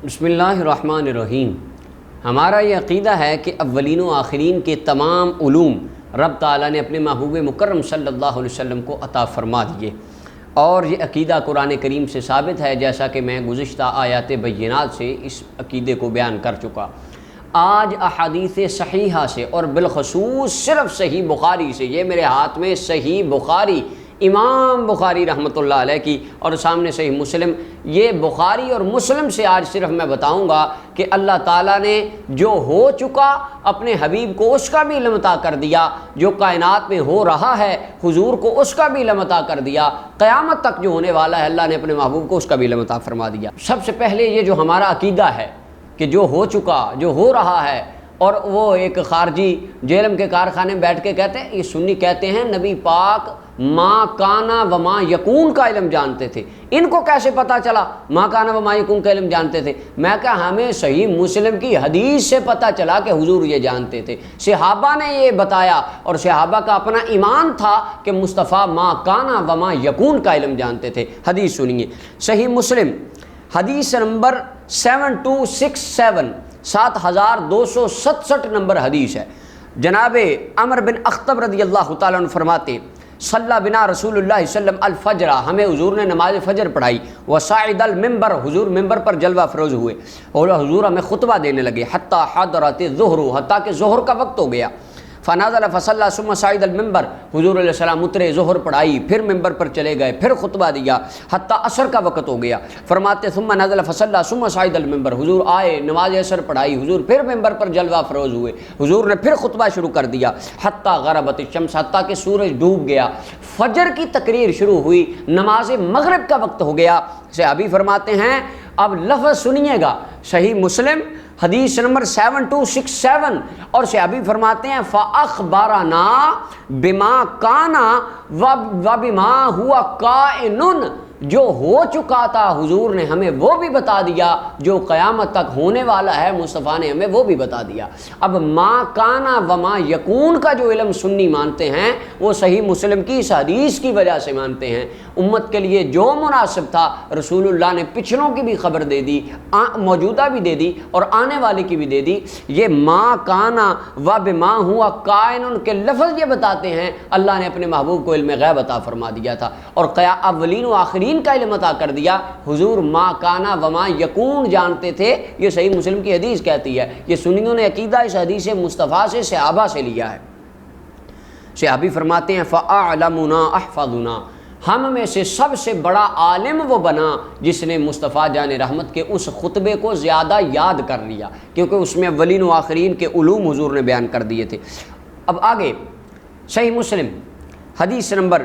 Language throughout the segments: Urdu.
بسم اللہ الرحمن الرحیم۔ ہمارا یہ عقیدہ ہے کہ اولین و آخرین کے تمام علوم رب تعالیٰ نے اپنے محبوب مکرم صلی اللہ علیہ وسلم کو عطا فرما دیے، اور یہ عقیدہ قرآن کریم سے ثابت ہے، جیسا کہ میں گزشتہ آیات بینات سے اس عقیدے کو بیان کر چکا۔ آج احادیث صحیحہ سے اور بالخصوص صرف صحیح بخاری سے، یہ میرے ہاتھ میں صحیح بخاری، امام بخاری رحمۃ اللہ علیہ کی، اور سامنے صحیح مسلم، یہ بخاری اور مسلم سے آج صرف میں بتاؤں گا کہ اللہ تعالیٰ نے جو ہو چکا اپنے حبیب کو اس کا بھی علم عطا کر دیا، جو کائنات میں ہو رہا ہے حضور کو اس کا بھی علم عطا کر دیا، قیامت تک جو ہونے والا ہے اللہ نے اپنے محبوب کو اس کا بھی علم عطا فرما دیا۔ سب سے پہلے یہ جو ہمارا عقیدہ ہے کہ جو ہو چکا، جو ہو رہا ہے، اور وہ ایک خارجی جہلم کے کارخانے میں بیٹھ کے کہتے ہیں، یہ سنی کہتے ہیں نبی پاک ما کانا و ما یکون کا علم جانتے تھے۔ ان کو کیسے پتا چلا ما کانا و ما یکون کا علم جانتے تھے؟ میں کہا ہمیں صحیح مسلم کی حدیث سے پتا چلا کہ حضور یہ جانتے تھے، صحابہ نے یہ بتایا، اور صحابہ کا اپنا ایمان تھا کہ مصطفیٰ ما کانا و ما یکون کا علم جانتے تھے۔ حدیث سنیے، صحیح مسلم حدیث نمبر 7267، 7267 نمبر حدیث ہے۔ جناب عمر بن اخطب رضی اللہ تعالیٰ عنہ فرماتے ہیں، صلی بنا رسول اللہ صلی اللہ علیہ وسلم الفجر، ہمیں حضور نے نماز فجر پڑھائی، وصاعد المنبر، حضور ممبر پر جلوہ افروز ہوئے، اور حضور ہمیں خطبہ دینے لگے، حتی حضرت ظہر، حتیٰ کہ ظہر کا وقت ہو گیا، فنازل فصلی ثم صعد المنبر، حضور علیہ السلام اترے، ظہر پڑھائی، پھر ممبر پر چلے گئے، پھر خطبہ دیا، حتیٰ عصر کا وقت ہو گیا۔ فرماتے ثم نزل فصلی ثم صعد المنبر، حضور آئے، نماز عصر پڑھائی، حضور پھر ممبر پر جلوہ افروز ہوئے، حضور نے پھر خطبہ شروع کر دیا، حتیٰ غربت الشمس، حتیٰ کہ سورج ڈوب گیا، فجر کی تقریر شروع ہوئی، نماز مغرب کا وقت ہو گیا۔ صحابی فرماتے ہیں، اب لفظ سنیے گا، صحیح مسلم حدیث نمبر 7267، اور صحابی فرماتے ہیں فَأَخْبَرَنَا بِمَا كَانَ وَبِمَا هُوَ كَائِنٌ، جو ہو چکا تھا حضور نے ہمیں وہ بھی بتا دیا، جو قیامت تک ہونے والا ہے مصطفیٰ نے ہمیں وہ بھی بتا دیا۔ اب ما کانا و ما یکون کا جو علم سنی مانتے ہیں وہ صحیح مسلم کی اس حدیث کی وجہ سے مانتے ہیں۔ امت کے لیے جو مناسب تھا رسول اللہ نے پچھلوں کی بھی خبر دے دی، موجودہ بھی دے دی اور آنے والے کی بھی دے دی۔ یہ ما کانا و بما ہوا کائن کے لفظ یہ بتاتے ہیں اللہ نے اپنے محبوب کو علم غیب عطا فرما دیا تھا، اور اولین و آخرین کا علم عطا کر دیا۔ حضور ما کانا و ما یکون جانتے تھے، یہ صحیح مسلم کی حدیث کہتی ہے۔ یہ سنیوں نے عقیدہ اس حدیث مصطفیٰ سے صحابہ سے لیا ہے۔ صحابی فرماتے ہیں فَأَعْلَمُنَا أَحْفَظُنَا، ہم میں سے سب سے بڑا عالم وہ بنا جس نے مصطفیٰ جان رحمت کے اس خطبے کو زیادہ یاد کر لیا، کیونکہ اس میں اولین و آخرین کے علوم حضور نے بیان کر دیے تھے۔ اب آگے صحیح مسلم حدیث نمبر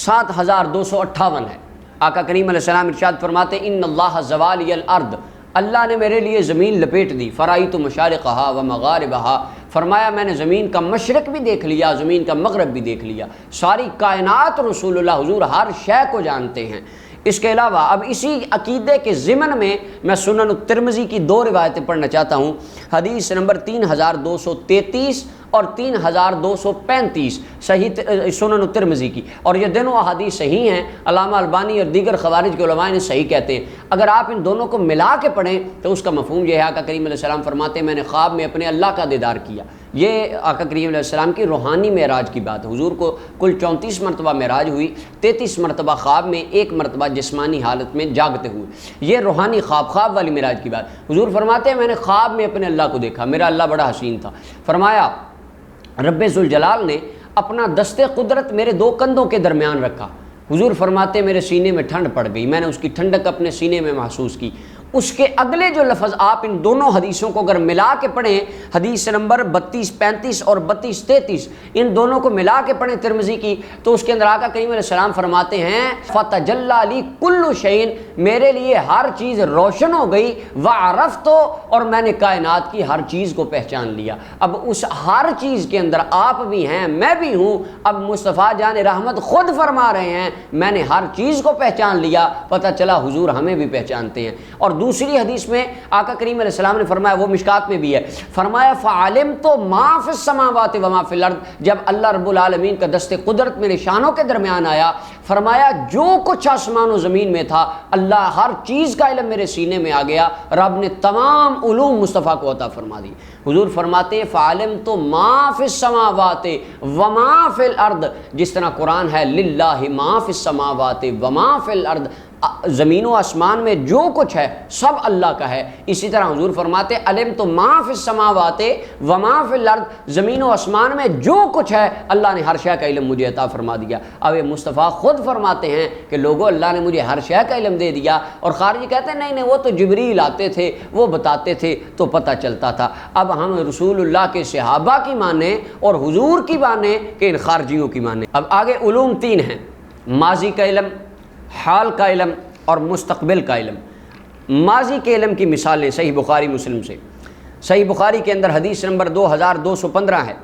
7258 ہے۔ آقا کریم علیہ السلام ارشاد فرماتے ان اللہ زوالی الارض، اللہ نے میرے لیے زمین لپیٹ دی، فرائیت مشارقہا و مغاربہا، فرمایا میں نے زمین کا مشرق بھی دیکھ لیا، زمین کا مغرب بھی دیکھ لیا، ساری کائنات رسول اللہ حضور ہر شے کو جانتے ہیں۔ اس کے علاوہ اب اسی عقیدے کے ضمن میں میں سنن الترمذی کی دو روایتیں پڑھنا چاہتا ہوں، حدیث نمبر 3233 اور 3235 صحیح سنن الترمذی کی، اور یہ دونوں احادیث صحیح ہیں، علامہ البانی اور دیگر خوارج کے علماء نے صحیح کہتے ہیں۔ اگر آپ ان دونوں کو ملا کے پڑھیں تو اس کا مفہوم یہ ہے، آقا کریم علیہ السلام فرماتے ہیں میں نے خواب میں اپنے اللہ کا دیدار کیا۔ یہ آقا کریم علیہ السلام کی روحانی معراج کی بات ہے۔ حضور کو کل 34 مرتبہ معراج ہوئی، 33 مرتبہ خواب میں، 1 مرتبہ جسمانی حالت میں جاگتے ہوئے۔ یہ روحانی خواب والی معراج کی بات۔ حضور فرماتے ہیں میں نے خواب میں اپنے اللہ کو دیکھا، میرا اللہ بڑا حسین تھا۔ فرمایا رب ذوالجلال نے اپنا دست قدرت میرے 2 کندھوں کے درمیان رکھا۔ حضور فرماتے میرے سینے میں ٹھنڈ پڑ گئی، میں نے اس کی ٹھنڈک اپنے سینے میں محسوس کی۔ اس کے اگلے جو لفظ آپ ان دونوں حدیثوں کو اگر ملا کے پڑھیں، حدیث نمبر 3235 اور 3233، ان دونوں کو ملا کے پڑھیں ترمذی کی، تو اس کے اندر آقا کریم علیہ السلام فرماتے ہیں فَتَجَلَّى لِي كُلُّ شَيْءٍ، میرے لیے ہر چیز روشن ہو گئی، وَعَرَفْتُ، اور میں نے کائنات کی ہر چیز کو پہچان لیا۔ اب اس ہر چیز کے اندر آپ بھی ہیں، میں بھی ہوں۔ اب مصطفیٰ جان رحمت خود فرما رہے ہیں میں نے ہر چیز کو پہچان لیا، پتہ چلا حضور ہمیں بھی پہچانتے ہیں۔ اور دوسری حدیث میں آقا کریم علیہ السلام نے فرمایا، وہ مشکات میں بھی ہے، فرمایا فعلمت ما فی السماوات و ما فی الارض، جب اللہ رب العالمین کا دست قدرت میرے شانوں کے درمیان آیا، فرمایا جو کچھ آسمان و زمین میں تھا اللہ ہر چیز کا علم میرے سینے میں آ گیا، رب نے تمام علوم مصطفیٰ کو عطا فرما دی۔ حضور فرماتے ہیں فعلمت ما فی السماوات و ما فی الارض، جس طرح قرآن ہے للہ ما فی السماوات و ما فی الارض، زمین و آسمان میں جو کچھ ہے سب اللہ کا ہے، اسی طرح حضور فرماتے علمت ما فی السماوات و ما فی الارض، زمین و آسمان میں جو کچھ ہے اللہ نے ہر شے کا علم مجھے عطا فرما دیا۔ اب یہ مصطفیٰ خود فرماتے ہیں کہ لوگوں اللہ نے مجھے ہر شے کا علم دے دیا، اور خارجی کہتے ہیں نہیں وہ تو جبریل آتے تھے وہ بتاتے تھے تو پتہ چلتا تھا۔ اب ہم رسول اللہ کے صحابہ کی مانیں اور حضور کی مانیں کہ ان خارجیوں کی مانیں۔ اب آگے علوم تین ہیں، ماضی کا علم، حال کا علم اور مستقبل کا علم۔ ماضی کے علم کی مثالیں صحیح بخاری مسلم سے، صحیح بخاری کے اندر حدیث نمبر 2215 ہے،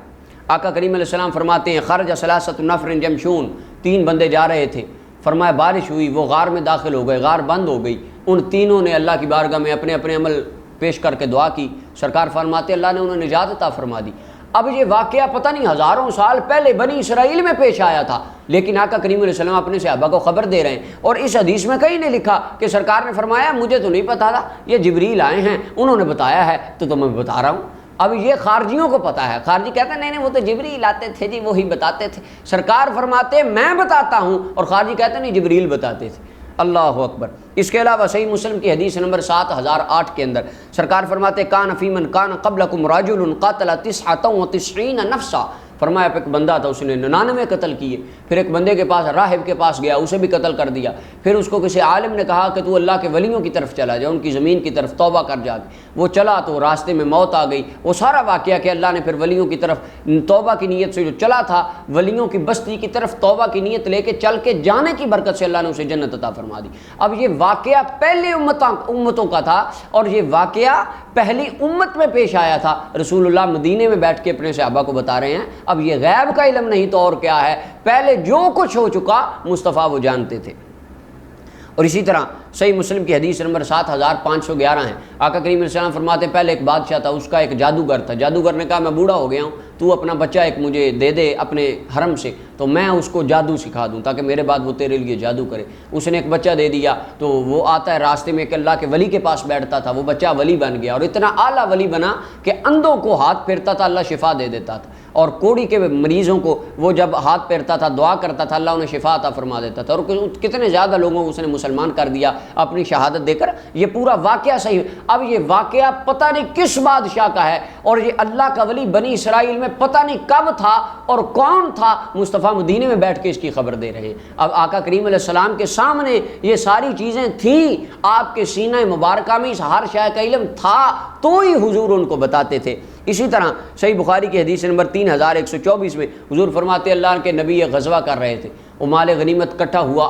آقا کریم علیہ السلام فرماتے ہیں خرج ثلاثۃ نفر یمشون، 3 بندے جا رہے تھے، فرمایا بارش ہوئی، وہ غار میں داخل ہو گئے، غار بند ہو گئی، ان تینوں نے اللہ کی بارگاہ میں اپنے اپنے عمل پیش کر کے دعا کی، سرکار فرماتے اللہ نے انہیں نجات عطا فرما دی۔ اب یہ واقعہ پتہ نہیں ہزاروں سال پہلے بنی اسرائیل میں پیش آیا تھا، لیکن آقا کریم علیہ السلام اپنے صحابہ کو خبر دے رہے ہیں، اور اس حدیث میں کہیں نہیں لکھا کہ سرکار نے فرمایا مجھے تو نہیں پتا تھا، یہ جبریل آئے ہیں انہوں نے بتایا ہے تو میں بتا رہا ہوں۔ اب یہ خارجیوں کو پتا ہے، خارجی کہتے ہیں نہیں وہ تو جبریل آتے تھے جی وہی بتاتے تھے، سرکار فرماتے میں بتاتا ہوں، اور خارجی کہتے ہیں نہیں جبریل بتاتے تھے۔ اللہ اکبر۔ اس کے علاوہ صحیح مسلم کی حدیث نمبر 7008 کے اندر سرکار فرماتے کان فی من کان قبلکم رجل قاتل 99 نفسا، فرمایا ایک بندہ تھا اس نے 99 قتل کیے، پھر ایک بندے کے پاس راہب کے پاس گیا اسے بھی قتل کر دیا، پھر اس کو کسی عالم نے کہا کہ تو اللہ کے ولیوں کی طرف چلا جا، ان کی زمین کی طرف توبہ کر جا کے، وہ چلا تو راستے میں موت آ گئی، وہ سارا واقعہ کہ اللہ نے پھر ولیوں کی طرف توبہ کی نیت سے جو چلا تھا ولیوں کی بستی کی طرف توبہ کی نیت لے کے چل کے جانے کی برکت سے اللہ نے اسے جنت عطا فرما دی۔ اب یہ واقعہ پہلے امتوں کا تھا، اور یہ واقعہ پہلی امت میں پیش آیا تھا، رسول اللہ مدینے میں بیٹھ کے اپنے صحابہ کو بتا رہے ہیں۔ اب یہ غیب کا علم نہیں تو اور کیا ہے، پہلے جو کچھ ہو چکا مصطفیٰ وہ جانتے تھے۔ اور اسی طرح صحیح مسلم کی حدیث نمبر 7511 ہے، آقا کریم علیہ السلام فرماتے پہلے ایک بادشاہ تھا، اس کا ایک جادوگر تھا، جادوگر نے کہا میں بوڑھا ہو گیا ہوں، تو اپنا بچہ ایک مجھے دے دے اپنے حرم سے تو میں اس کو جادو سکھا دوں تاکہ میرے بعد وہ تیرے لیے جادو کرے۔ اس نے ایک بچہ دے دیا تو وہ آتا ہے راستے میں کہ اللہ کے ولی کے پاس بیٹھتا تھا، وہ بچہ ولی بن گیا، اور اتنا اعلیٰ ولی بنا کہ اندھوں کو ہاتھ پھیرتا تھا اللہ شفا دے دیتا تھا، اور کوڑی کے مریضوں کو وہ جب ہاتھ پھیرتا تھا دعا کرتا تھا اللہ انہیں شفا عطا فرما دیتا تھا، اور کتنے زیادہ لوگوں کو اس نے مسلمان کر دیا اپنی شہادت دے کر۔ یہ پورا واقعہ صحیح۔ اب یہ واقعہ پتہ نہیں کس بادشاہ کا ہے، اور یہ اللہ کا ولی بنی اسرائیل میں پتہ نہیں کب تھا اور کون تھا، مصطفیٰ مدینے میں بیٹھ کے اس کی خبر دے رہے ہیں۔ اب آقا کریم علیہ السلام کے سامنے یہ ساری چیزیں تھیں، آپ کے سینہ مبارکہ میں اس ہر شے کا علم تھا تو ہی حضور ان کو بتاتے تھے۔ اسی طرح صحیح بخاری کی حدیث نمبر 3124 میں حضور فرماتے اللہ کے نبی یہ غزوہ کر رہے تھے، وہ مال غنیمت کٹھا ہوا،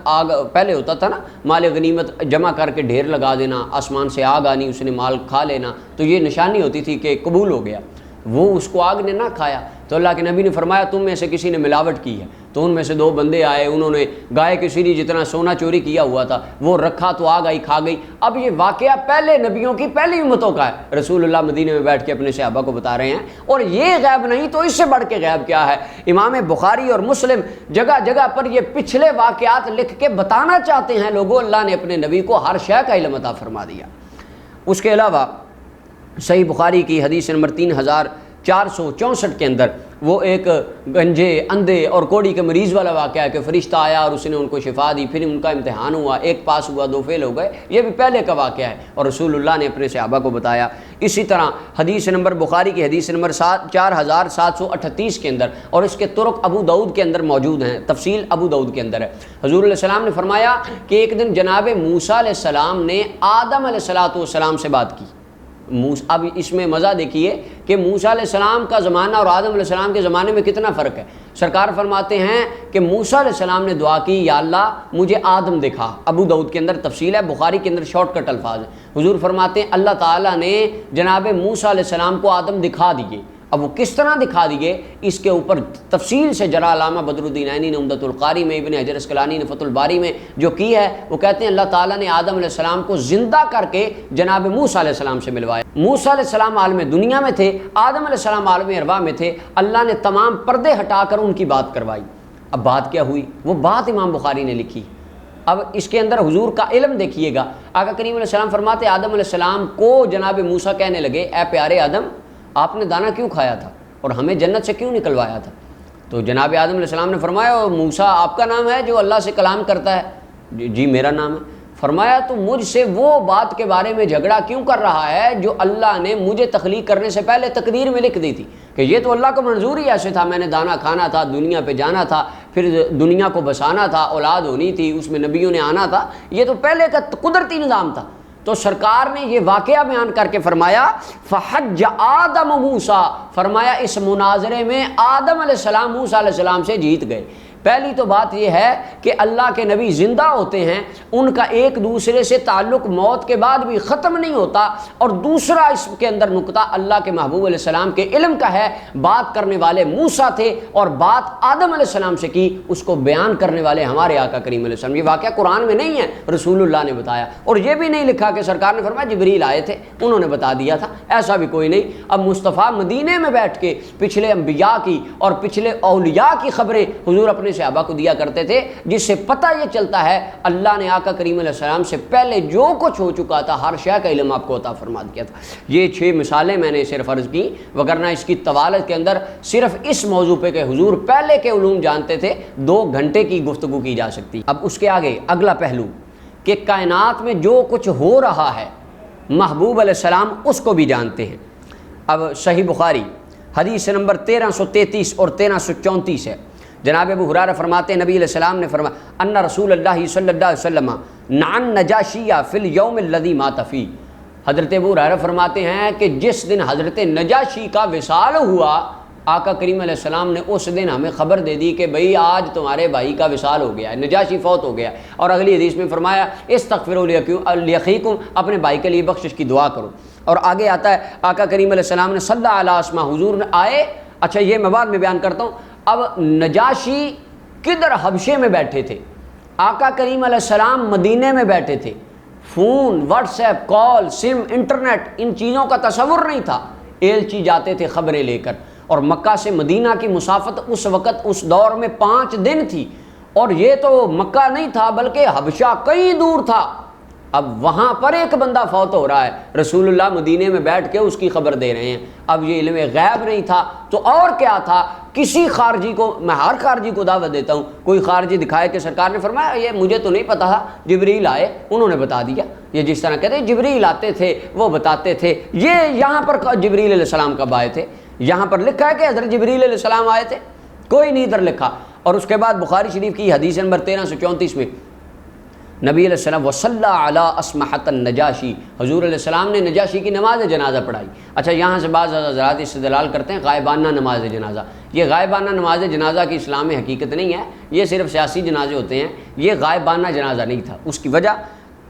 آگ پہلے ہوتا تھا نا، مال غنیمت جمع کر کے ڈھیر لگا دینا، آسمان سے آگ آنی، اس نے مال کھا لینا، تو یہ نشانی ہوتی تھی کہ قبول ہو گیا۔ وہ اس کو آگ نے نہ کھایا تو اللہ کے نبی نے فرمایا تم میں سے کسی نے ملاوٹ کی ہے، تو ان میں سے 2 بندے آئے، انہوں نے گائے کے سری جتنا سونا چوری کیا ہوا تھا وہ رکھا تو آگ آئی کھا گئی۔ اب یہ واقعہ پہلے نبیوں کی پہلی امتوں کا ہے، رسول اللہ مدینے میں بیٹھ کے اپنے صحابہ کو بتا رہے ہیں، اور یہ غیب نہیں تو اس سے بڑھ کے غیب کیا ہے۔ امام بخاری اور مسلم جگہ جگہ پر یہ پچھلے واقعات لکھ کے بتانا چاہتے ہیں لوگوں اللہ نے اپنے نبی کو ہر شے کا علم عطا فرما دیا۔ اس کے علاوہ صحیح بخاری کی حدیث نمبر 3464 کے اندر وہ ایک گنجے اندھے اور کوڑی کے مریض والا واقعہ ہے کہ فرشتہ آیا اور اس نے ان کو شفا دی، پھر ان کا امتحان ہوا، ایک پاس ہوا 2 فیل ہو گئے، یہ بھی پہلے کا واقعہ ہے اور رسول اللہ نے اپنے صحابہ کو بتایا۔ اسی طرح حدیث نمبر بخاری کی حدیث نمبر 4738 کے اندر، اور اس کے طرق ابو داؤد کے اندر موجود ہیں، تفصیل ابو داؤد کے اندر ہے، حضور علیہ السلام نے فرمایا کہ ایک دن جناب موسیٰ علیہ السلام نے آدم علیہ السلام سے بات کی۔ اب اس میں مزہ دیکھیے کہ موسیٰ علیہ السلام کا زمانہ اور آدم علیہ السلام کے زمانے میں کتنا فرق ہے۔ سرکار فرماتے ہیں کہ موسیٰ علیہ السلام نے دعا کی یا اللہ مجھے آدم دکھا، ابو داؤد کے اندر تفصیل ہے، بخاری کے اندر شارٹ کٹ الفاظ ہیں۔ حضور فرماتے ہیں اللہ تعالیٰ نے جناب موسیٰ علیہ السلام کو آدم دکھا دیے، اب وہ کس طرح دکھا دیے اس کے اوپر تفصیل سے جرا علامہ بدر الدین عینی نے عمدۃ القاری میں، ابن حجر اسقلانی نے فتح الباری میں جو کی ہے، وہ کہتے ہیں اللہ تعالیٰ نے آدم علیہ السلام کو زندہ کر کے جناب موسیٰ علیہ السلام سے ملوایا۔ موسیٰ علیہ السلام عالم دنیا میں تھے، آدم علیہ السلام عالم ارواح میں تھے، اللہ نے تمام پردے ہٹا کر ان کی بات کروائی۔ اب بات کیا ہوئی؟ وہ بات امام بخاری نے لکھی۔ اب اس کے اندر حضور کا علم دیکھیے گا، آقا کریم علیہ السلام فرماتے آدم علیہ السلام کو جناب موسیٰ کہنے لگے اے پیارے آدم، آپ نے دانا کیوں کھایا تھا اور ہمیں جنت سے کیوں نکلوایا تھا؟ تو جناب آدم علیہ السلام نے فرمایا موسیٰ آپ کا نام ہے جو اللہ سے کلام کرتا ہے؟ جی میرا نام ہے۔ فرمایا تو مجھ سے وہ بات کے بارے میں جھگڑا کیوں کر رہا ہے جو اللہ نے مجھے تخلیق کرنے سے پہلے تقدیر میں لکھ دی تھی کہ یہ تو اللہ کو منظور ہی ایسے تھا، میں نے دانا کھانا تھا، دنیا پہ جانا تھا، پھر دنیا کو بسانا تھا، اولاد ہونی تھی، اس میں نبیوں نے آنا تھا، یہ تو پہلے کا قدرتی نظام تھا۔ تو سرکار نے یہ واقعہ بیان کر کے فرمایا فحج آدم موسیٰ، فرمایا اس مناظرے میں آدم علیہ السلام موسیٰ علیہ السلام سے جیت گئے۔ پہلی تو بات یہ ہے کہ اللہ کے نبی زندہ ہوتے ہیں، ان کا ایک دوسرے سے تعلق موت کے بعد بھی ختم نہیں ہوتا، اور دوسرا اس کے اندر نقطہ اللہ کے محبوب علیہ السلام کے علم کا ہے، بات کرنے والے موسیٰ تھے اور بات آدم علیہ السلام سے کی، اس کو بیان کرنے والے ہمارے آقا کریم علیہ السلام۔ یہ واقعہ قرآن میں نہیں ہے، رسول اللہ نے بتایا، اور یہ بھی نہیں لکھا کہ سرکار نے فرمایا جبریل آئے تھے انہوں نے بتا دیا تھا، ایسا بھی کوئی نہیں۔ اب مصطفیٰ مدینے میں بیٹھ کے پچھلے انبیاء کی اور پچھلے اولیاء کی خبریں حضور اپنے صحابہ کو دیا کرتے تھے، جس سے پتہ یہ چلتا ہے اللہ نے آقا کریم علیہ السلام سے پہلے جو کچھ ہو چکا تھا ہر شے کا علم آپ کو عطا فرما دیا تھا۔ یہ 6 مثالیں میں نے صرف عرض کی، وگرنہ اس کی طوالت کے اندر صرف اس موضوع پہ کہ حضور پہلے کے علوم جانتے تھے 2 گھنٹے کی گفتگو کی جا سکتی۔ اب اس کے آگے اگلا پہلو کہ کائنات میں جو کچھ ہو رہا ہے محبوب علیہ السلام اس کو بھی جانتے ہیں۔ اب صحیح بخاری حدیث نمبر 1333 اور 1334 ہے، جناب ابو ہریرہ فرماتے ہیں نبی علیہ السلام نے فرمایا ان رسول اللہ صلی اللہ علیہ وسلم نعن نجاشیہ فی الیوم الذی مات فیہ، حضرت ابو ہریرہ فرماتے ہیں کہ جس دن حضرت نجاشی کا وصال ہوا آقا کریم علیہ السلام نے اس دن ہمیں خبر دے دی کہ بھئی آج تمہارے بھائی کا وصال ہو گیا ہے، نجاشی فوت ہو گیا، اور اگلی حدیث میں فرمایا استغفروا لاخیکم، اپنے بھائی کے لیے بخشش کی دعا کرو۔ اور آگے آتا ہے آقا کریم علیہ السلام نے صلی اللہ علیہ وسلم حضور نے آئے، اچھا یہ میں بعد میں بیان کرتا ہوں۔ اب نجاشی کدھر حبشے میں بیٹھے تھے، آقا کریم علیہ السلام مدینے میں بیٹھے تھے، فون، واٹس ایپ، کال، سم، انٹرنیٹ ان چیزوں کا تصور نہیں تھا، ایلچی جاتے تھے خبریں لے کر، اور مکہ سے مدینہ کی مسافت اس وقت اس دور میں 5 دن تھی، اور یہ تو مکہ نہیں تھا بلکہ حبشہ کئی دور تھا۔ اب وہاں پر ایک بندہ فوت ہو رہا ہے، رسول اللہ مدینے میں بیٹھ کے اس کی خبر دے رہے ہیں۔ اب یہ علم غیب نہیں تھا تو اور کیا تھا؟ کسی خارجی کو، میں ہر خارجی کو دعوت دیتا ہوں، کوئی خارجی دکھائے کہ سرکار نے فرمایا یہ مجھے تو نہیں پتا تھا، جبریل آئے انہوں نے بتا دیا۔ یہ جس طرح کہتے ہیں جبریل آتے تھے وہ بتاتے تھے، یہ یہاں پر جبریل علیہ السلام کب آئے تھے؟ یہاں پر لکھا ہے کہ حضرت جبریل علیہ السلام آئے تھے، کوئی نہیں ادھر لکھا۔ اور اس کے بعد بخاری شریف کی حدیث نمبر 1334 میں نبی علیہ السلام وصلی علی اسمحۃ النجاشی، حضور علیہ السلام نے نجاشی کی نماز جنازہ پڑھائی۔ اچھا یہاں سے بعض حضرات استدلال کرتے ہیں غائبانہ نماز جنازہ، یہ غائبانہ نماز جنازہ کی اسلام میں حقیقت نہیں ہے، یہ صرف سیاسی جنازے ہوتے ہیں، یہ غائبانہ جنازہ نہیں تھا۔ اس کی وجہ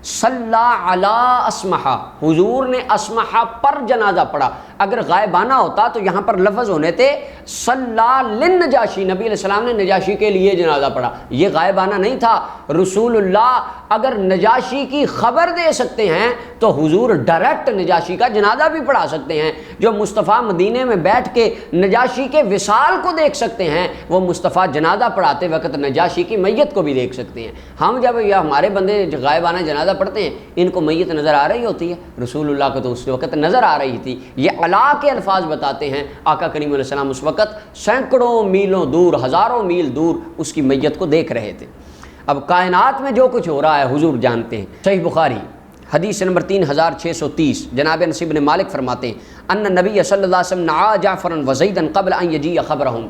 صلی علی اسمحہ، حضور نے اسمحہ پر جنازہ پڑھا، اگر غائبانہ ہوتا تو یہاں پر لفظ ہونے تھے صلی للنجاشی، نبی علیہ السلام نے نجاشی کے لیے جنازہ پڑھا، یہ غائبانہ نہیں تھا۔ رسول اللہ اگر نجاشی کی خبر دے سکتے ہیں تو حضور ڈائریکٹ نجاشی کا جنازہ بھی پڑھا سکتے ہیں۔ جو مصطفیٰ مدینے میں بیٹھ کے نجاشی کے وصال کو دیکھ سکتے ہیں وہ مصطفیٰ جنازہ پڑھاتے وقت نجاشی کی میت کو بھی دیکھ سکتے ہیں۔ ہم جب یا ہمارے بندے غائبانہ جنازہ پڑھتے ہیں ان کو میت نظر آ رہی ہوتی ہے، رسول اللہ کو تو اس وقت نظر آ رہی تھی۔ یہ علا کے الفاظ بتاتے ہیں آقا کریم علیہ السلام اس وقت سینکڑوں میلوں دور، ہزاروں میل دور اس کی میت کو دیکھ رہے تھے۔ اب کائنات میں جو کچھ ہو رہا ہے حضور جانتے ہیں۔ صحیح بخاری حدیث نمبر 3630 جناب انس بن مالک فرماتے ہیں ان نبی صلی اللہ علیہ وسلم نعا جعفرا وزیدا قبل ان یجیء خبرهم،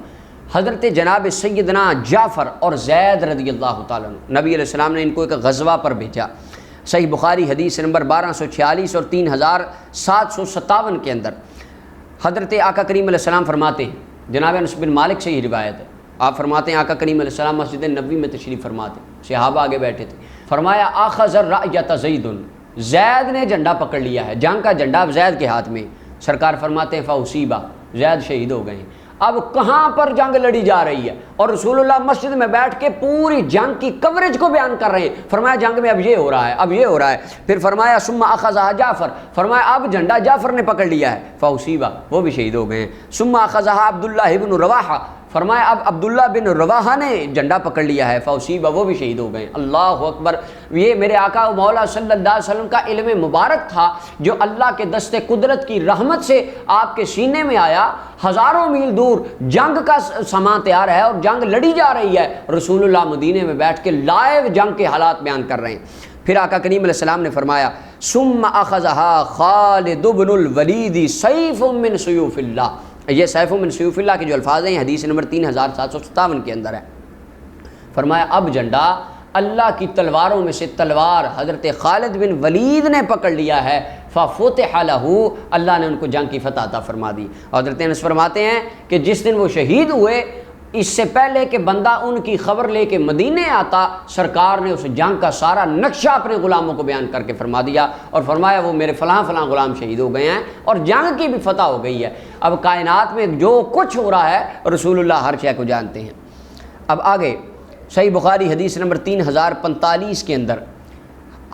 حضرت جناب سیدنا جعفر اور زید رضی اللہ تعالیٰ عنہ، نبی علیہ السلام نے ان کو ایک غزوہ پر بھیجا۔ صحیح بخاری حدیث نمبر 1246 اور 3757 کے اندر حضرت آقا کریم علیہ السلام فرماتے ہیں، جناب انس بن مالک سے یہ روایت ہے، آپ فرماتے ہیں آقا کریم علیہ السلام مسجد نبوی میں تشریف فرماتے، صحابہ آگے بیٹھے تھے، فرمایا اخذ الرأیۃ زید، زید نے جھنڈا پکڑ لیا ہے، جنگ کا جھنڈا اب زید کے ہاتھ میں، سرکار فرماتے ہیں فاصیبہ، زید شہید ہو گئے ہیں۔ اب کہاں پر جنگ لڑی جا رہی ہے اور رسول اللہ مسجد میں بیٹھ کے پوری جنگ کی کوریج کو بیان کر رہے ہیں۔ فرمایا جنگ میں اب یہ ہو رہا ہے، اب یہ ہو رہا ہے۔ پھر فرمایا ثم اخذها جعفر، فرمایا اب جھنڈا جعفر نے پکڑ لیا ہے، فاصیبہ، وہ بھی شہید ہو گئے ہیں۔ ثم اخذها عبداللہ بن رواحہ، فرمایا اب عبداللہ بن رواحہ نے جھنڈا پکڑ لیا ہے، فاصیبہ، وہ بھی شہید ہو گئے۔ اللہ اکبر! یہ میرے آقا و مولا صلی اللہ علیہ وسلم کا علم مبارک تھا جو اللہ کے دست قدرت کی رحمت سے آپ کے سینے میں آیا۔ ہزاروں میل دور جنگ کا سامان تیار ہے اور جنگ لڑی جا رہی ہے، رسول اللہ مدینے میں بیٹھ کے لائیو جنگ کے حالات بیان کر رہے ہیں۔ پھر آقا کریم علیہ السلام نے فرمایا ثم اخذها خالد بن الولید سیف من سیوف اللہ، یہ سیف من سیوف اللہ کے جو الفاظ ہیں حدیث نمبر 3757 کے اندر ہے۔ فرمایا اب جھنڈا اللہ کی تلواروں میں سے تلوار حضرت خالد بن ولید نے پکڑ لیا ہے، ففتح لہ، اللہ نے ان کو جنگ کی فتح عطا فرما دی۔ حضرت انس فرماتے ہیں کہ جس دن وہ شہید ہوئے، اس سے پہلے کہ بندہ ان کی خبر لے کے مدینے آتا، سرکار نے اس جنگ کا سارا نقشہ اپنے غلاموں کو بیان کر کے فرما دیا اور فرمایا وہ میرے فلاں فلاں غلام شہید ہو گئے ہیں اور جنگ کی بھی فتح ہو گئی ہے۔ اب کائنات میں جو کچھ ہو رہا ہے رسول اللہ ہر شے کو جانتے ہیں۔ اب آگے صحیح بخاری حدیث نمبر 3045 کے اندر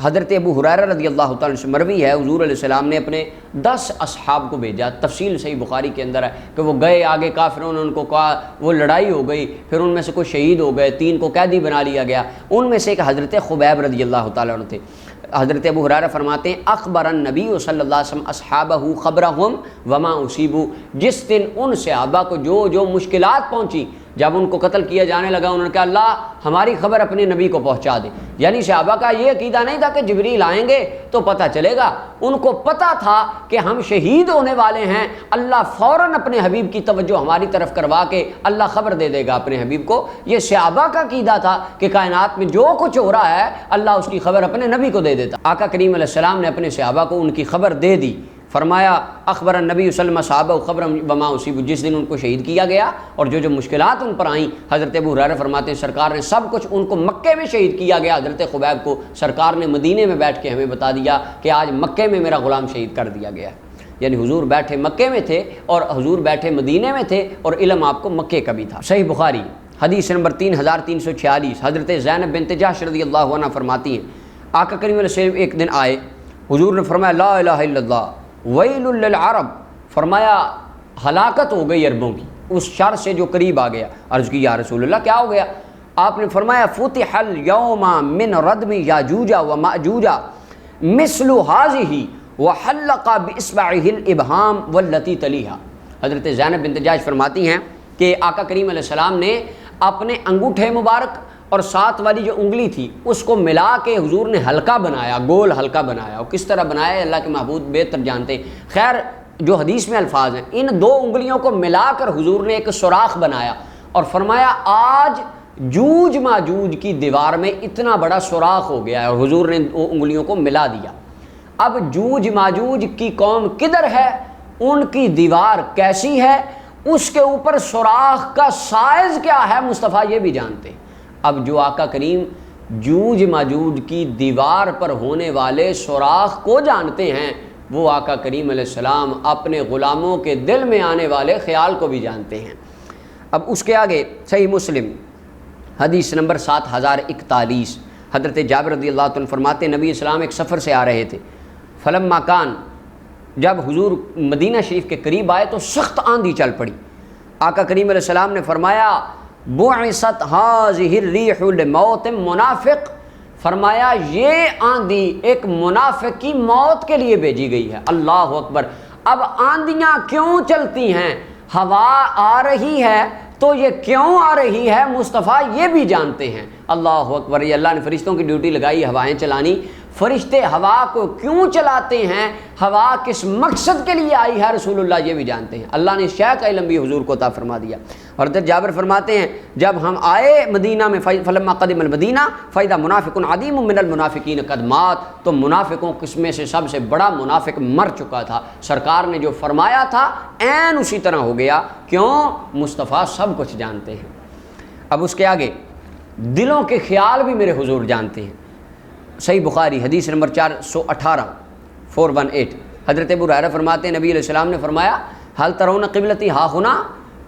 حضرت ابو ہریرہ رضی اللہ تعالیٰ عنہ سے مروی ہے، حضور علیہ السلام نے اپنے 10 اصحاب کو بھیجا، تفصیل صحیح بخاری کے اندر ہے کہ وہ گئے آگے، کافروں نے ان کو کہا، وہ لڑائی ہو گئی، پھر ان میں سے کچھ شہید ہو گئے، 3 کو قیدی بنا لیا گیا، ان میں سے ایک حضرت خبیب رضی اللہ تعالیٰ عنہ تھے۔ حضرت ابو ہریرہ فرماتے ہیں اخبر النبی صلی اللہ علیہ وسلم اصحابہ خبرہم وما اصیبوا، جس دن ان صحابہ کو جو جو مشکلات پہنچی، جب ان کو قتل کیا جانے لگا، انہوں نے کہا اللہ ہماری خبر اپنے نبی کو پہنچا دے۔ یعنی صحابہ کا یہ عقیدہ نہیں تھا کہ جبریل آئیں گے تو پتہ چلے گا، ان کو پتہ تھا کہ ہم شہید ہونے والے ہیں، اللہ فوراً اپنے حبیب کی توجہ ہماری طرف کروا کے اللہ خبر دے دے گا اپنے حبیب کو۔ یہ صحابہ کا عقیدہ تھا کہ کائنات میں جو کچھ ہو رہا ہے اللہ اس کی خبر اپنے نبی کو دے دیتا۔ آقا کریم علیہ السلام نے اپنے صحابہ کو ان کی خبر دے دی۔ فرمایا اخبر النبی صلی اللہ علیہ وسلم صحابہ خبر وما اصیبوا، جس دن ان کو شہید کیا گیا اور جو جو مشکلات ان پر آئیں، حضرت ابو ہریرہ فرماتے ہیں سرکار نے سب کچھ ان کو مکے میں شہید کیا گیا، حضرت خبیب کو سرکار نے مدینے میں بیٹھ کے ہمیں بتا دیا کہ آج مکے میں میرا غلام شہید کر دیا گیا۔ یعنی حضور بیٹھے مکے میں تھے اور حضور بیٹھے مدینے میں تھے اور علم آپ کو مکے کا بھی تھا۔ صحیح بخاری حدیث نمبر 3346 حضرت زینب بنت جحش رضی اللہ عنہ فرماتی ہیں آقا کریم علیہ السلام ایک دن آئے، حضور نے فرمایا لا الہ الا اللہ ویل للعرب، فرمایا ہلاکت ہو گئی عربوں کی اس شر سے جو قریب آ گیا۔ عرض کی یا رسول اللہ کیا ہو گیا؟ آپ نے فرمایا فتح اليوم من ردم یاجوج وماجوج مثل هذه وحلق باصبعه الابهام والتي تلیها۔ حضرت زینب بنت جحش فرماتی ہیں کہ آقا کریم علیہ السلام نے اپنے انگوٹھے مبارک اور ساتھ والی جو انگلی تھی اس کو ملا کے حضور نے حلقہ بنایا، گول حلقہ بنایا، اور کس طرح بنایا اللہ کے محبوب بہتر جانتے۔ خیر جو حدیث میں الفاظ ہیں، ان 2 انگلیوں کو ملا کر حضور نے ایک سوراخ بنایا اور فرمایا آج جوج ماجوج کی دیوار میں اتنا بڑا سوراخ ہو گیا ہے، اور حضور نے 2 انگلیوں کو ملا دیا۔ اب جوج ماجوج کی قوم کدھر ہے، ان کی دیوار کیسی ہے، اس کے اوپر سوراخ کا سائز کیا ہے، مصطفیٰ یہ بھی جانتے ہیں۔ اب جو آقا کریم جوج ماجوج کی دیوار پر ہونے والے سوراخ کو جانتے ہیں، وہ آقا کریم علیہ السلام اپنے غلاموں کے دل میں آنے والے خیال کو بھی جانتے ہیں۔ اب اس کے آگے صحیح مسلم حدیث نمبر 7041 حضرت جابر رضی اللہ عنہ فرماتے ہیں نبی اسلام ایک سفر سے آ رہے تھے، فلما کان، جب حضور مدینہ شریف کے قریب آئے تو سخت آندھی چل پڑی۔ آقا کریم علیہ السلام نے فرمایا بعثت هذه الريح لموت منافق، فرمایا یہ آندھی ایک منافق کی موت کے لیے بھیجی گئی ہے۔ اللہ اکبر! اب آندیاں کیوں چلتی ہیں؟ ہوا آ رہی ہے تو یہ کیوں آ رہی ہے مصطفیٰ یہ بھی جانتے ہیں۔ اللہ اکبر! یہ اللہ نے فرشتوں کی ڈیوٹی لگائی ہوائیں چلانی۔ فرشتے ہوا کو کیوں چلاتے ہیں، ہوا کس مقصد کے لیے آئی ہے، رسول اللہ یہ بھی جانتے ہیں۔ اللہ نے شے کا علم بھی حضور کو عطا فرما دیا۔ اور حضرت جابر فرماتے ہیں جب ہم آئے مدینہ میں فلما قدم المدینہ فاذا منافق عظیم من المنافقین قد مات، تو منافقوں قسمے سے سب سے بڑا منافق مر چکا تھا۔ سرکار نے جو فرمایا تھا عین اسی طرح ہو گیا۔ کیوں؟ مصطفیٰ سب کچھ جانتے ہیں۔ اب اس کے آگے دلوں کے خیال بھی میرے حضور جانتے ہیں۔ صحیح بخاری حدیث نمبر 418 418 حضرت ابو ہریرہ فرماتے ہیں نبی علیہ السلام نے فرمایا حل ترون قبلتی ہا ہونا،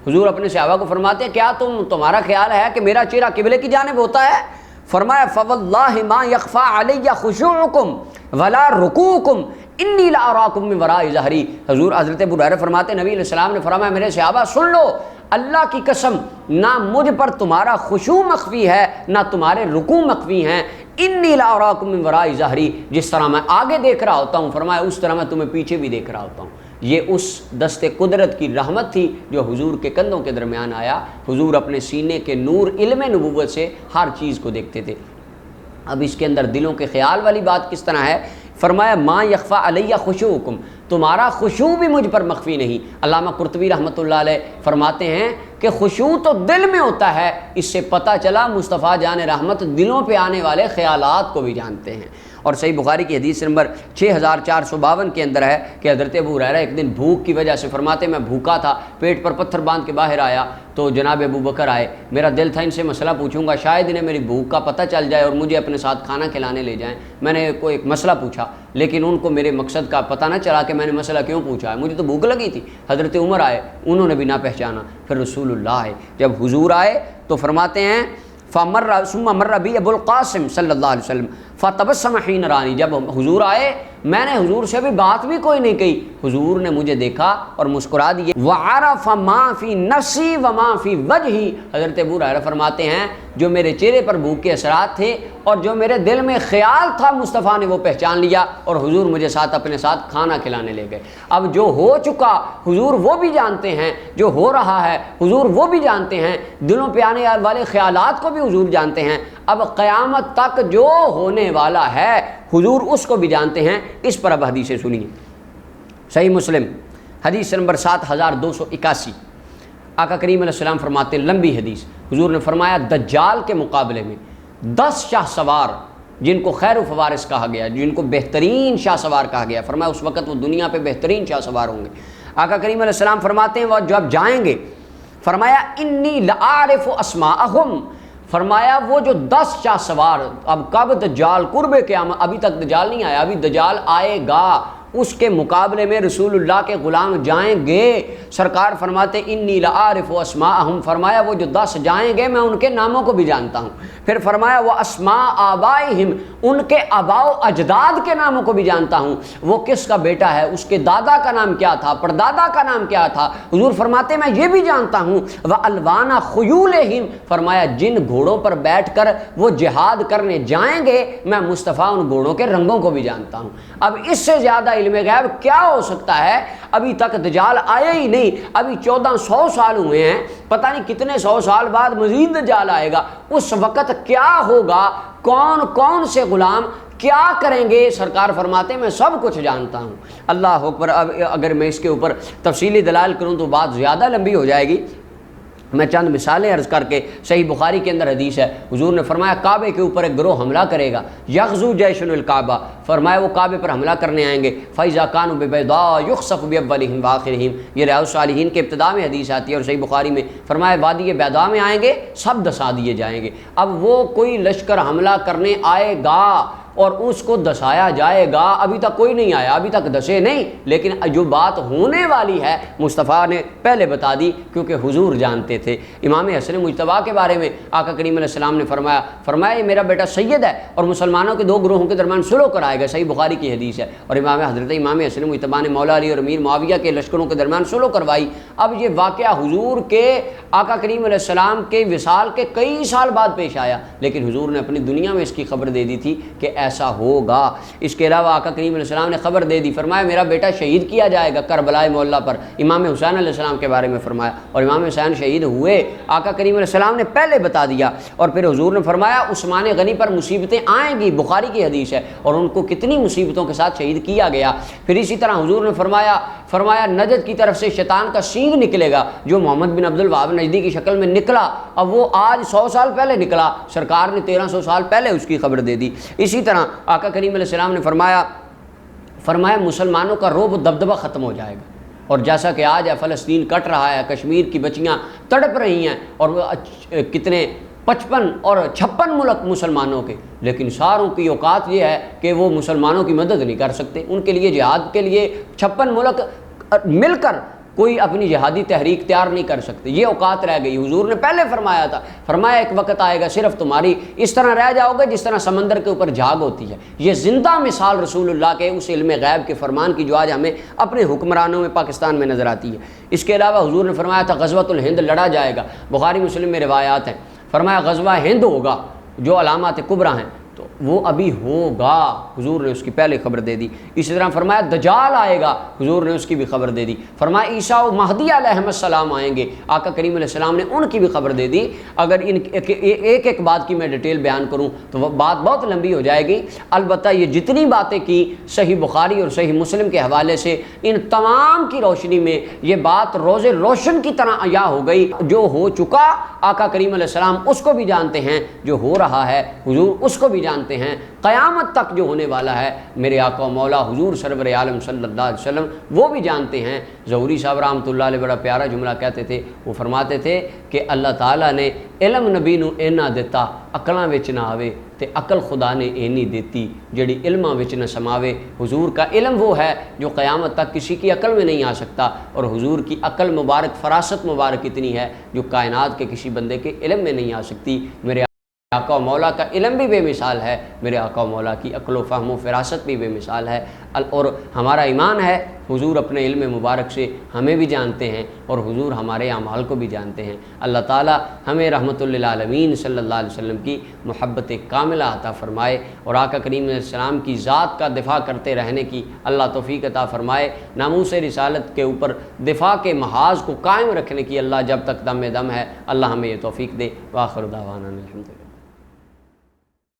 حضور اپنے صحابہ کو فرماتے ہیں کیا تمہارا خیال ہے کہ میرا چہرہ قبلے کی جانب ہوتا ہے؟ فرمایا فواللہ ما یخفا علی خشوعکم ولا رکوعکم انی لاراکم من وراء ظہری۔ حضور حضرت ابو ہریرہ فرماتے ہیں نبی علیہ السلام نے فرمایا میرے صحابہ سن لو، اللہ کی قسم نہ مجھ پر تمہارا خشوع مخفی ہے نہ تمہارے رکوع مخفی ہیں، انی لاراکم من وراء ظہری، جس طرح میں آگے دیکھ رہا ہوتا ہوں فرمایا اس طرح میں تمہیں پیچھے بھی دیکھ رہا ہوتا ہوں۔ یہ اس دست قدرت کی رحمت تھی جو حضور کے کندھوں کے درمیان آیا۔ حضور اپنے سینے کے نور علم نبوت سے ہر چیز کو دیکھتے تھے۔ اب اس کے اندر دلوں کے خیال والی بات کس طرح ہے؟ فرمایا ما یخفا علی خشوعکم، تمہارا خشوع بھی مجھ پر مخفی نہیں۔ علامہ قرطبی رحمۃ اللہ علیہ فرماتے ہیں کہ خشوع تو دل میں ہوتا ہے، اس سے پتہ چلا مصطفیٰ جان رحمت دلوں پہ آنے والے خیالات کو بھی جانتے ہیں۔ اور صحیح بخاری کی حدیث نمبر 6452 کے اندر ہے کہ حضرت ابو ہریرہ ایک دن بھوک کی وجہ سے فرماتے میں بھوکا تھا، پیٹ پر پتھر باندھ کے باہر آیا تو جناب ابو بکر آئے، میرا دل تھا ان سے مسئلہ پوچھوں گا، شاید انہیں میری بھوک کا پتہ چل جائے اور مجھے اپنے ساتھ کھانا کھلانے لے جائیں۔ میں نے کوئی ایک مسئلہ پوچھا لیکن ان کو میرے مقصد کا پتہ نہ چلا کہ میں نے مسئلہ کیوں پوچھا ہے، مجھے تو بھوک لگی تھی۔ حضرت عمر آئے، انہوں نے بھی نہ پہچانا، پھر رسول اللہ آئے، جب حضور آئے تو فرماتے ہیں ثم مر بی ابو القاسم صلی اللہ علیہ وسلم فتبسم حین رانی، جب حضور آئے میں نے حضور سے بھی بات بھی کوئی نہیں کہی، حضور نے مجھے دیکھا اور مسکرا دیے۔ وعرف ما فی نفسی وما فی وجہی، حضرت ابو ہریرہ فرماتے ہیں جو میرے چہرے پر بھوک کے اثرات تھے اور جو میرے دل میں خیال تھا مصطفیٰ نے وہ پہچان لیا، اور حضور مجھے اپنے ساتھ کھانا کھلانے لے گئے۔ اب جو ہو چکا حضور وہ بھی جانتے ہیں، جو ہو رہا ہے حضور وہ بھی جانتے ہیں، دلوں پہ آنے والے خیالات کو بھی حضور جانتے ہیں۔ اب قیامت تک جو ہونے والا ہے حضور اس کو بھی جانتے ہیں۔ اس پر اب حدیثیں سنیے۔ صحیح مسلم حدیث نمبر 7281، آقا کریم علیہ السلام فرماتے ہیں لمبی حدیث، حضور نے فرمایا دجال کے مقابلے میں 10 شاہ سوار جن کو خیر و فوارس کہا گیا، جن کو بہترین شاہ سوار کہا گیا، فرمایا اس وقت وہ دنیا پہ بہترین شاہ سوار ہوں گے۔ آقا کریم علیہ السلام فرماتے ہیں وہ جب جائیں گے فرمایا انی لعارف اسماءہم، فرمایا وہ جو 10 شاہ سوار، اب کب دجال قرب قیامت، ابھی تک دجال نہیں آیا، ابھی دجال آئے گا، اس کے مقابلے میں رسول اللہ کے غلام جائیں گے۔ سرکار فرماتے انی لعارف اسماءہم، فرمایا وہ جو 10 جائیں گے میں ان کے ناموں کو بھی جانتا ہوں۔ پھر فرمایا وہ اسماء آبائہم، ان کے آباء و اجداد کے ناموں کو بھی جانتا ہوں، وہ کس کا بیٹا ہے، اس کے دادا کا نام کیا تھا، پردادا کا نام کیا تھا۔ حضور فرماتے میں یہ بھی جانتا ہوں وَأَلْوَانَ خُيُولِهِمْ، فرمایا جن گھوڑوں پر بیٹھ کر وہ جہاد کرنے جائیں گے میں مصطفیٰ ان گھوڑوں کے رنگوں کو بھی جانتا ہوں۔ اب اس سے زیادہ علم غیب کیا ہو سکتا ہے؟ ابھی تک دجال آیا ہی نہیں، ابھی 1400 سال ہوئے ہیں، پتہ نہیں کتنے 100 سال بعد مزید دجال آئے گا، اس وقت کیا ہوگا، کون کون سے غلام کیا کریں گے، سرکار فرماتے ہیں میں سب کچھ جانتا ہوں۔ اللہ اکبر۔ اب اگر میں اس کے اوپر تفصیلی دلائل کروں تو بات زیادہ لمبی ہو جائے گی، میں چند مثالیں عرض کر کے، صحیح بخاری کے اندر حدیث ہے، حضور نے فرمایا کعبے کے اوپر ایک گروہ حملہ کرے گا، یغزو جیش الکعبہ، فرمایا وہ کعبے پر حملہ کرنے آئیں گے، فَإِذَا كَانُوا بِبَيْضَاءَ يُخْسَفُ بِأَوَّلِهِمْ وَآخِرِهِمْ، یہ ریاض الصالحین کے ابتدا میں حدیث آتی ہے، اور صحیح بخاری میں فرمایا وادی بیضاء میں آئیں گے سب دسا دیے جائیں گے۔ اب وہ کوئی لشکر حملہ کرنے آئے گا اور اس کو دسایا جائے گا، ابھی تک کوئی نہیں آیا، ابھی تک دسے نہیں، لیکن جو بات ہونے والی ہے مصطفیٰ نے پہلے بتا دی کیونکہ حضور جانتے تھے۔ امام حسن مجتبیٰ کے بارے میں آقا کریم علیہ السلام نے فرمایا یہ میرا بیٹا سید ہے اور مسلمانوں کے 2 گروہوں کے درمیان صلح کرائے گا، صحیح بخاری کی حدیث ہے، اور حضرت امام حسن مجتبیٰ نے مولا علی اور امیر معاویہ کے لشکروں کے درمیان صلح کروائی۔ اب یہ واقعہ حضور کے آقا کریم علیہ السلام کے وصال کے کئی سال بعد پیش آیا، لیکن حضور نے اپنی دنیا میں اس کی خبر دے دی تھی کہ ایسا ہوگا۔ اس کے علاوہ آقا کریم علیہ السلام نے خبر دے دی، فرمایا میرا بیٹا شہید کیا جائے گا کربلا معلیٰ پر، امام حسین علیہ السلام کے بارے میں فرمایا، اور امام حسین شہید ہوئے، آقا کریم علیہ السلام نے پہلے بتا دیا۔ اور پھر حضور نے فرمایا عثمان غنی پر مصیبتیں آئیں گی، بخاری کی حدیث ہے، اور ان کو کتنی مصیبتوں کے ساتھ شہید کیا گیا۔ پھر اسی طرح حضور نے فرمایا نجد کی طرف سے شیطان کا سینگ نکلے گا جو محمد بن عبد الوہاب نجدی کی شکل میں نکلا، اب وہ آج 100 سال پہلے نکلا، سرکار نے 1300 سال پہلے اس کی خبر دے دی۔ اسی طرح آقا کریم علیہ السلام نے فرمایا مسلمانوں کا رعب و دبدبہ ختم ہو جائے گا، اور جیسا کہ آج ہے فلسطین کٹ رہا ہے، کشمیر کی بچیاں تڑپ رہی ہیں، اور کتنے 55 اور 56 ملک مسلمانوں کے، لیکن ساروں کی اوقات یہ ہے کہ وہ مسلمانوں کی مدد نہیں کر سکتے، ان کے لیے جہاد کے لیے 56 ملک مل کر کوئی اپنی جہادی تحریک تیار نہیں کر سکتے، یہ اوقات رہ گئی۔ حضور نے پہلے فرمایا تھا، فرمایا ایک وقت آئے گا صرف تمہاری اس طرح رہ جاؤ گے جس طرح سمندر کے اوپر جھاگ ہوتی ہے۔ یہ زندہ مثال رسول اللہ کے اس علم غیب کے فرمان کی جو آج ہمیں اپنے حکمرانوں میں پاکستان میں نظر آتی ہے۔ اس کے علاوہ حضور نے فرمایا تھا غزوۃ الہند لڑا جائے گا، بخاری مسلم میں روایات ہیں، فرمایا غزوہ ہند ہوگا، جو علامات کبریٰ ہیں تو وہ ابھی ہوگا، حضور نے اس کی پہلے خبر دے دی۔ اسی طرح فرمایا دجال آئے گا، حضور نے اس کی بھی خبر دے دی۔ فرمایا عیسیٰ و مہدی علیہ السلام آئیں گے، آقا کریم علیہ السلام نے ان کی بھی خبر دے دی۔ اگر ان ایک ایک بات کی میں ڈیٹیل بیان کروں تو وہ بات بہت لمبی ہو جائے گی۔ البتہ یہ جتنی باتیں کی صحیح بخاری اور صحیح مسلم کے حوالے سے، ان تمام کی روشنی میں یہ بات روز روشن کی طرح عیاں ہو گئی۔ جو ہو چکا آقا کریم علیہ السلام اس کو بھی جانتے ہیں، جو ہو رہا ہے حضور اس کو بھی جانتے ہیں، قیامت تک جو ہونے والا ہے میرے آقا و مولا حضور سرور عالم صلی اللہ علیہ وسلم وہ بھی جانتے ہیں۔ ظہوری صاحب رحمۃ اللہ علیہ بڑا پیارا جملہ کہتے تھے، وہ فرماتے تھے کہ اللہ تعالیٰ نے علم نبی نو اینا دیتا عقلاں وچ نہ آوے تے عقل خدا نے اینی دیتی جڑی علماں وچ نہ سماوے۔ حضور کا علم وہ ہے جو قیامت تک کسی کی عقل میں نہیں آ سکتا، اور حضور کی عقل مبارک، فراست مبارک اتنی ہے جو کائنات کے کسی بندے کے علم میں نہیں آ سکتی۔ میرے آقا و مولا کا علم بھی بے مثال ہے، میرے آقا و مولا کی عقل و فہم و فراست بھی بے مثال ہے، اور ہمارا ایمان ہے حضور اپنے علم مبارک سے ہمیں بھی جانتے ہیں اور حضور ہمارے اعمال کو بھی جانتے ہیں۔ اللہ تعالی ہمیں رحمت للعالمین صلی اللہ علیہ وسلم کی محبت کاملہ عطا فرمائے، اور آقا کریم علیہ السلام کی ذات کا دفاع کرتے رہنے کی اللہ توفیق عطا فرمائے، ناموس رسالت کے اوپر دفاع کے محاذ کو قائم رکھنے کی اللہ جب تک دم دم ہے اللہ ہمیں یہ توفیق دے۔ وآخر دعوانا الحمدللہ۔